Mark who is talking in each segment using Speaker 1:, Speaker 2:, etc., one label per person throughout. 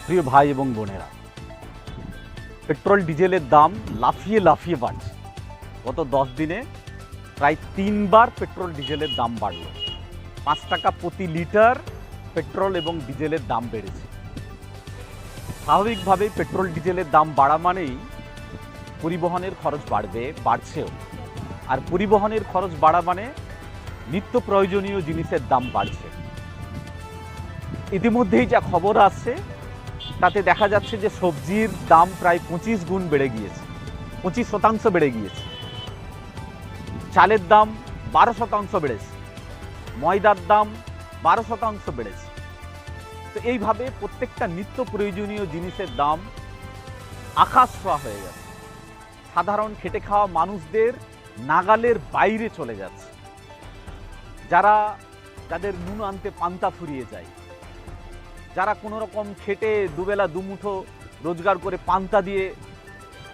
Speaker 1: প্রিয় ভাই এবং বোনেরা, পেট্রোল ডিজেলের দাম লাফিয়ে লাফিয়ে বাড়ছে। গত 10 দিনে প্রায় 3বার পেট্রোল ডিজেলের দাম বাড়ল। 5 টাকা প্রতি লিটার পেট্রোল এবং ডিজেলের দাম বেড়েছে। স্বাভাবিকভাবেই পেট্রোল ডিজেলের দাম বাড়া মানেই পরিবহনের খরচ বাড়ছেও। আর পরিবহনের খরচ বাড়া মানে নিত্য প্রয়োজনীয় জিনিসের দাম বাড়ছে। ইতিমধ্যেই যা খবর আসছে তাতে দেখা যাচ্ছে যে সবজির দাম প্রায় 25 গুণ বেড়ে গিয়েছে, 25% বেড়ে গিয়েছে। চালের দাম 12% বেড়েছে, ময়দার দাম 12% বেড়েছে। তো এইভাবে প্রত্যেকটা নিত্য প্রয়োজনীয় জিনিসের দাম আকাশ ছোঁয়া হয়ে যাচ্ছে। সাধারণ খেটে খাওয়া মানুষদের নাগালের বাইরে চলে যাচ্ছে। যাদের নুন আনতে পান্তা ফুরিয়ে যায়, যারা কোনো রকম খেটে দুবেলা দুমুঠো রোজগার করে পান্তা দিয়ে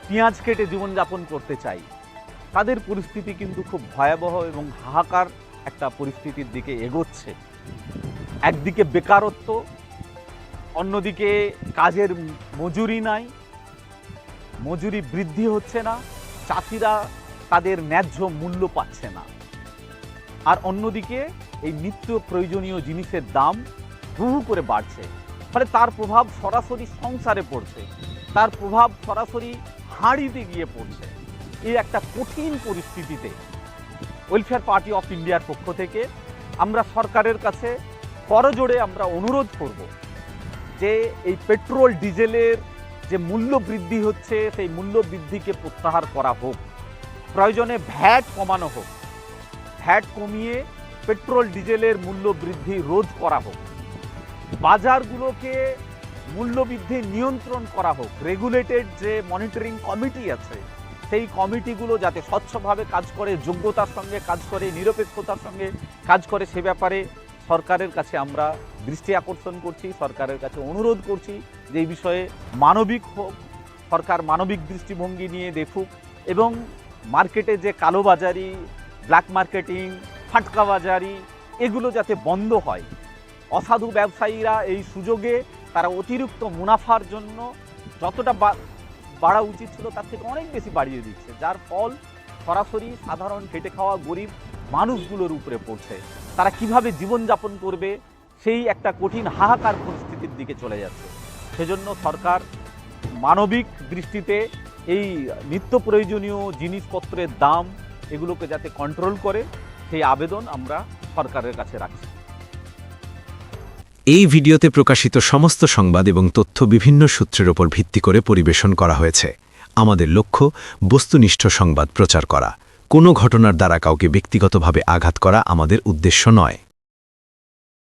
Speaker 1: পেঁয়াজ কেটে জীবনযাপন করতে চাই, তাদের পরিস্থিতি কিন্তু খুব ভয়াবহ এবং হাহাকার একটা পরিস্থিতির দিকে এগোচ্ছে। একদিকে বেকারত্ব, অন্যদিকে কাজের মজুরি নাই, মজুরি বৃদ্ধি হচ্ছে না, চাষিরা তাদের ন্যায্য মূল্য পাচ্ছে না। আর অন্যদিকে এই নিত্য প্রয়োজনীয় জিনিসের দাম হু হু করে বাড়ছে। ফলে তার প্রভাব সরাসরি সংসারে পড়ছে, তার প্রভাব সরাসরি হাঁড়িতে গিয়ে পড়ছে। এই একটা কঠিন পরিস্থিতিতে ওয়েলফেয়ার পার্টি অফ ইন্ডিয়ার পক্ষ থেকে আমরা সরকারের কাছে করজোড়ে আমরা অনুরোধ করব যে এই পেট্রোল ডিজেলের যে মূল্য বৃদ্ধি হচ্ছে সেই মূল্য বৃদ্ধিকে প্রত্যাহার করা হোক। প্রয়োজনে ভ্যাট কমানো হোক, ভ্যাট কমিয়ে পেট্রোল ডিজেলের মূল্য বৃদ্ধি রোধ করা হোক। বাজারগুলোকে মূল্যবৃদ্ধি নিয়ন্ত্রণ করা হোক। রেগুলেটেড যে মনিটরিং কমিটি আছে সেই কমিটিগুলো যাতে স্বচ্ছভাবে কাজ করে, যোগ্যতার সঙ্গে কাজ করে, নিরপেক্ষতার সঙ্গে কাজ করে, সে ব্যাপারে সরকারের কাছে আমরা দৃষ্টি আকর্ষণ করছি, সরকারের কাছে অনুরোধ করছি যে এই বিষয়ে মানবিক হোক, সরকার মানবিক দৃষ্টিভঙ্গি নিয়ে দেখুক এবং মার্কেটে যে কালোবাজারি, ব্ল্যাক মার্কেটিং, ফাটকাবাজারি এগুলো যাতে বন্ধ হয়। অসাধু ব্যবসায়ীরা এই সুযোগে তারা অতিরিক্ত মুনাফার জন্য যতটা বাড়া উচিত ছিল তার থেকে অনেক বেশি বাড়িয়ে দিচ্ছে, যার ফল সরাসরি সাধারণ খেটে খাওয়া গরিব মানুষগুলোর উপরে পড়ছে। তারা কিভাবে জীবনযাপন করবে সেই একটা কঠিন হাহাকার পরিস্থিতির দিকে চলে যাচ্ছে। সেজন্য সরকার মানবিক দৃষ্টিতে এই নিত্য প্রয়োজনীয় জিনিসপত্রের দাম এগুলোকে যাতে কন্ট্রোল করে সেই আবেদন আমরা সরকারের কাছে রাখছি।
Speaker 2: এই ভিডিওতে প্রকাশিত সমস্ত সংবাদ এবং তথ্য বিভিন্ন সূত্রের ওপর ভিত্তি করে পরিবেশন করা হয়েছে। আমাদের লক্ষ্য বস্তুনিষ্ঠ সংবাদ প্রচার করা। কোনো ঘটনার দ্বারা কাউকে ব্যক্তিগতভাবে আঘাত করা আমাদের উদ্দেশ্য নয়।